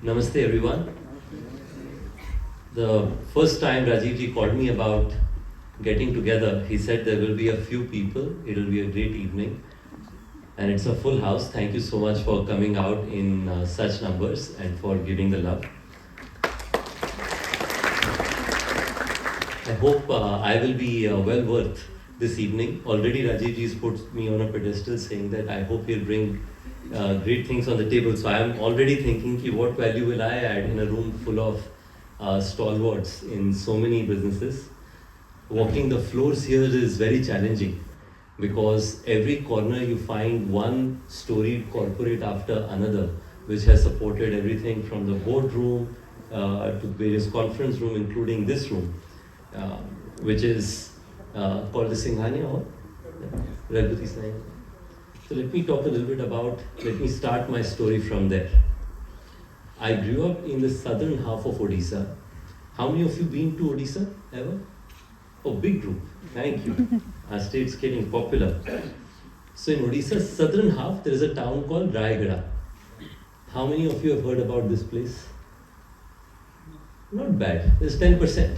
Namaste everyone. The first time Rajiv ji called me about getting together, he said there will be a few people, it will be a great evening, and it's a full house. Thank you so much for coming out in such numbers and for giving the love. I hope I will be well worth this evening. Already Rajiv ji has put me on a pedestal saying that I hope he'll bring great things on the table. So I am already thinking ki what value will I add in a room full of stalwarts in so many businesses. Walking the floors here is very challenging because every corner you find one storied corporate after another which has supported everything from the boardroom to various conference room, including this room, which is called the Singhania Hall. Raghuti Singh. So let me talk a little bit let me start my story from there. I grew up in the southern half of Odisha. How many of you been to Odisha ever? Oh, big group. Thank you. Our state's getting popular. So in Odisha's southern half, there is a town called Raigada. How many of you have heard about this place? Not bad. There's 10%.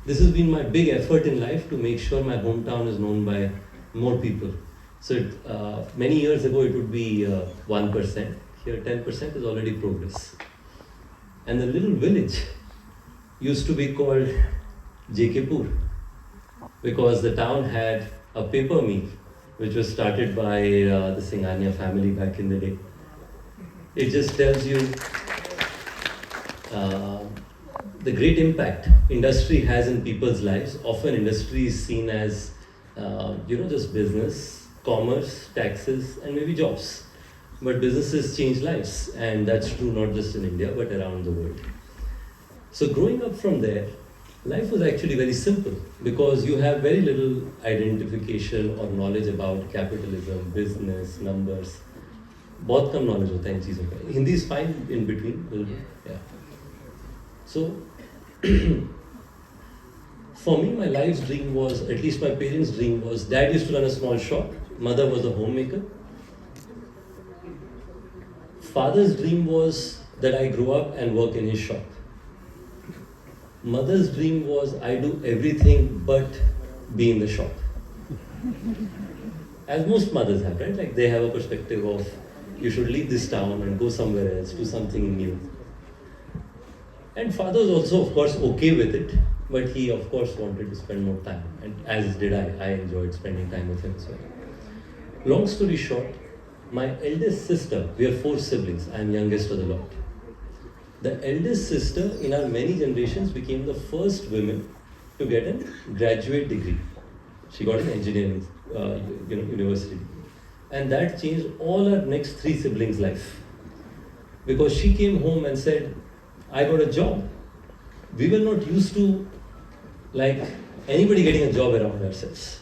This has been my big effort in life to make sure my hometown is known by more people. So many years ago it would be 1%. Here 10% is already progress. And the little village used to be called Jekepur because the town had a paper mill which was started by the Singhania family back in the day. It just tells you the great impact industry has in people's lives. Often industry is seen as just business, commerce, taxes, and maybe jobs. But businesses change lives, and that's true not just in India but around the world. So growing up from there, life was actually very simple because you have very little identification or knowledge about capitalism, business, numbers. बहुत कम knowledge होता है इन चीज़ों का. Hindi is fine in between. Yeah. So for me, my life's dream was, at least my parents' dream was, dad used to run a small shop, mother was a homemaker. Father's dream was that I grow up and work in his shop. Mother's dream was I do everything but be in the shop. As most mothers have, right? Like they have a perspective of you should leave this town and go somewhere else, do something new. And father was also, of course, okay with it, but he, of course, wanted to spend more time. And as did I. I enjoyed spending time with him as well. Long story short, my eldest sister, we are 4 siblings, I am youngest of the lot. The eldest sister in our many generations became the first woman to get a graduate degree. She got an engineering university. And that changed all our next 3 siblings' life. Because she came home and said, I got a job. We were not used to like anybody getting a job around ourselves,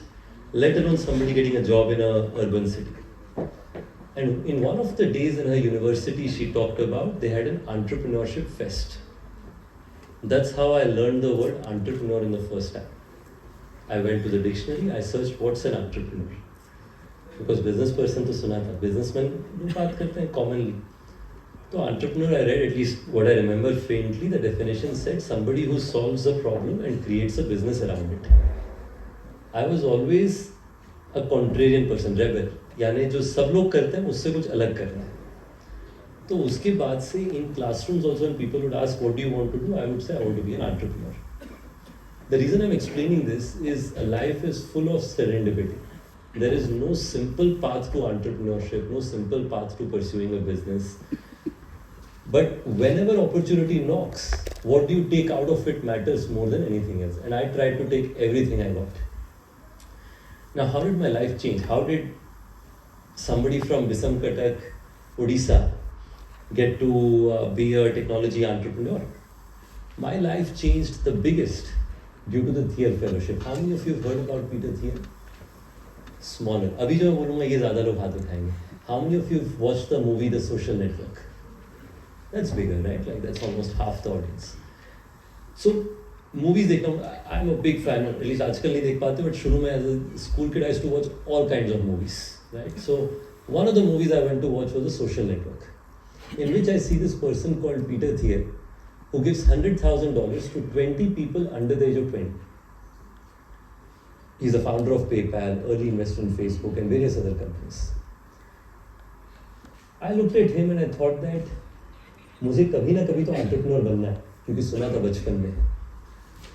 let alone somebody getting a job in an urban city. And in one of the days in her university, she talked about they had an entrepreneurship fest. That's how I learned the word entrepreneur in the first time. I went to the dictionary, I searched what's an entrepreneur. Because business person to suna tha, businessman baat karte hain commonly. So entrepreneur, I read, at least what I remember faintly, the definition said somebody who solves a problem and creates a business around it. I was always a contrarian person, rebel. यानी जो सब लोग करते हैं उससे कुछ अलग करना है. तो उसके बाद से in classrooms also when people would ask what do you want to do, I would say I want to be an entrepreneur. The reason I'm explaining this is life is full of serendipity. There is no simple path to entrepreneurship, no simple path to pursuing a business. But whenever opportunity knocks, what do you take out of it matters more than anything else. And I tried to take everything I got. Now, how did my life change? How did somebody from Bisamkatak, Odisha, get to be a technology entrepreneur? My life changed the biggest due to the Thiel Fellowship. How many of you have heard about Peter Thiel? Smaller. अभी जो मैं बोलूँगा ये ज़्यादा लोग हाथ उठाएंगे. How many of you have watched the movie The Social Network? That's bigger, right? Like that's almost half the audience. So movies देखना, I'm a big fan. At least आजकल नहीं देख पाते, but शुरू में as a school kid I used to watch all kinds of movies, right? So one of the movies I went to watch was The Social Network. in which I see this person called Peter Thiel, who gives $100,000 to 20 people under the age of 20. He's the founder of PayPal, early investor in Facebook, and various other companies. I looked at him and I thought that मुझे कभी ना कभी तो entrepreneur बनना है, क्योंकि सुना था बचपन में,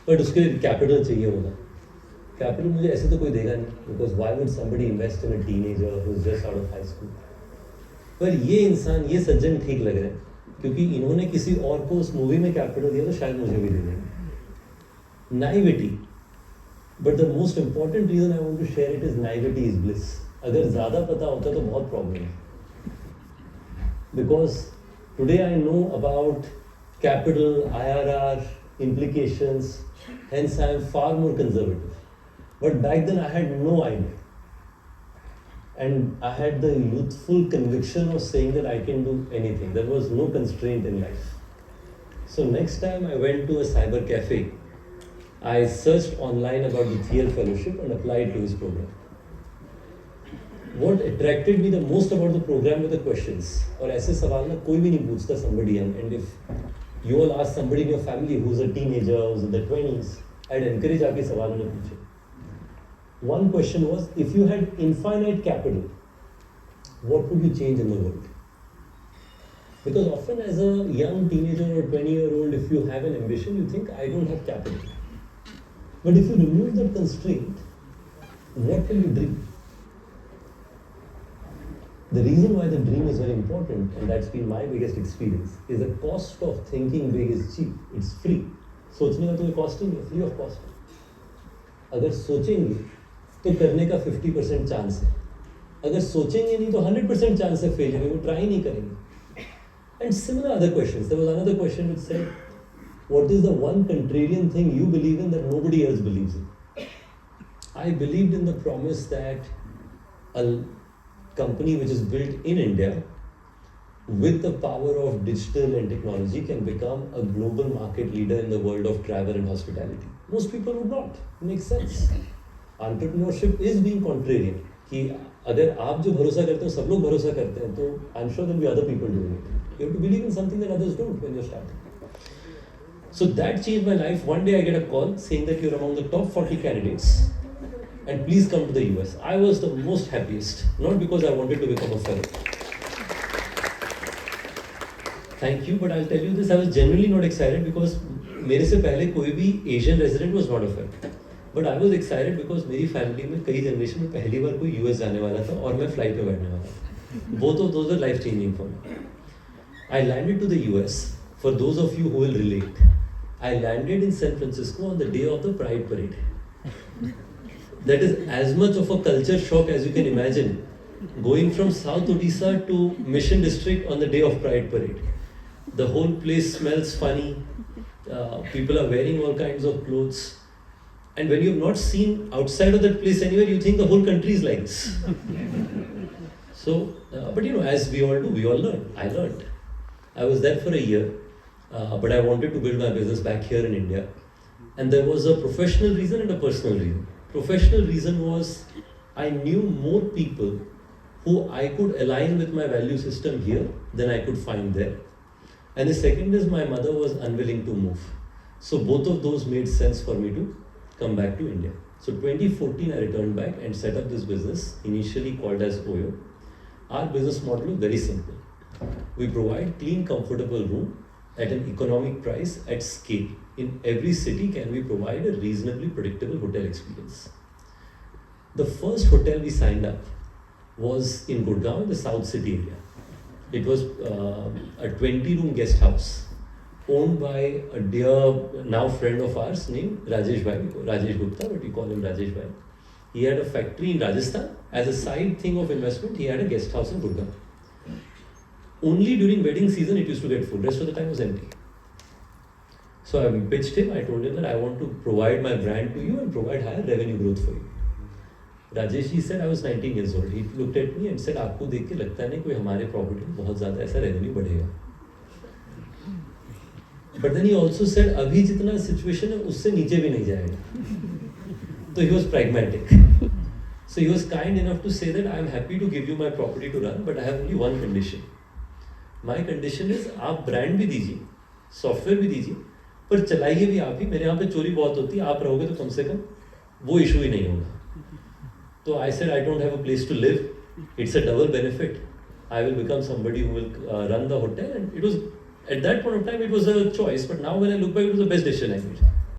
बट उसके लिए कैपिटल चाहिए होगा. कैपिटल मुझे ऐसे तो कोई देगा नहीं, because why would somebody invest in a teenager who is just out of high school. पर ये इंसान, ये सज्जन ठीक लग रहे हैं, क्योंकि इन्होंने किसी और को उस मूवी में कैपिटल दिया तो शायद मुझे भी दे देंगे. Naivety, but the most important reason I want to share it is naivety is bliss. अगर ज़्यादा पता होता तो बहुत प्रॉब्लम है, because today I know about capital, IRR, implications, hence I am far more conservative. But back then I had no idea. And I had the youthful conviction of saying that I can do anything. There was no constraint in life. So next time I went to a cyber cafe, I searched online about the Thiel Fellowship and applied to his program. What attracted me the most about the program were the questions. और ऐसे सवाल ना कोई भी नहीं पूछता somebody young. And if you all ask somebody in your family who's a teenager, who's in the 20s, I'd encourage आपके सवाल उन्हें पूछे. One question was, if you had infinite capital, what would you change in the world? Because often as a young teenager or 20-year-old, if you have an ambition, you think, I don't have capital. But if you remove that constraint, what will you dream? The reason why the dream is very important, and that's been my biggest experience, is the cost of thinking big is cheap. It's free. सोचने का तो कोई cost ही नहीं है, free of cost. अगर सोचेंगे तो करने का 50% चांस है. अगर सोचेंगे नहीं तो 100% चांस है फेल होने, वो ट्राई नहीं करेंगे. And similar other questions. There was another question which said, what is the one contrarian thing you believe in that nobody else believes in? I believed in the promise that a company which is built in India with the power of digital and technology can become a global market leader in the world of travel and hospitality. Most people would not. It makes sense. Entrepreneurship is being contrarian. कि अगर आप जो भरोसा करते हो सब लोग भरोसा करते हैं, तो I'm sure there will be other people doing it. You have to believe in something that others don't when you're starting. So that changed my life. One day I get a call saying that you're among the top 40 candidates. And please come to the US. I was the most happiest, not because I wanted to become a fellow. Thank you, but I'll tell you this, I was genuinely not excited because मेरे से पहले कोई भी Asian resident was not a fellow. But I was excited because मेरी family में कई generation में पहली बार कोई US जाने वाला था और मैं flight पे बैठने वाला था. Both of those were life changing for me. I landed to the US. For those of you who will relate, I landed in San Francisco on the day of the Pride Parade. That is as much of a culture shock as you can imagine. Going from South Odisha to Mission District on the day of Pride Parade. The whole place smells funny. People are wearing all kinds of clothes. And when you have not seen outside of that place anywhere, you think the whole country is like this. So, but you know, as we all do, we all learn. I learned. I was there for a year, but I wanted to build my business back here in India. And there was a professional reason and a personal reason. Professional reason was I knew more people who I could align with my value system here than I could find there. And the second is my mother was unwilling to move. So both of those made sense for me to come back to India. So 2014 I returned back and set up this business, initially called as Oyo. Our business model is very simple. We provide clean, comfortable room at an economic price at scale. In every city can we provide a reasonably predictable hotel experience. The first hotel we signed up was in Gurgaon, in the South City area. It was a 20-room guest house owned by a dear now friend of ours named Rajesh Bhai, Rajesh Gupta, but we call him Rajesh Bhai. He had a factory in Rajasthan. As a side thing of investment, he had a guest house in Gurgaon. Only during wedding season it used to get full. Rest of the time was empty. So I pitched him, I told him that I want to provide my brand to you and provide higher revenue growth for you. Rajesh ji said, I was 19 years old. He looked at me and said, आपको देख के लगता नहीं कोई हमारे property में बहुत ज़्यादा ऐसा रेवेन्यू बढ़ेगा. But then he also said, अभी जितना सिचुएशन है उससे नीचे भी नहीं जाएगा. So he was pragmatic. So he was kind enough to say that I am happy to give you my property to run, but I have only one condition. My condition is आप brand भी दीजिए, software भी दीजिए, पर चलाइए भी आप ही. मेरे यहाँ पे चोरी बहुत होती है, आप रहोगे तो कम से कम वो इशू ही नहीं होगा. तो I said I don't have a place to live, it's a double benefit. I will become somebody who will run the hotel, and it was at that point of time it was a choice, but now when I look back, it was the best decision I made.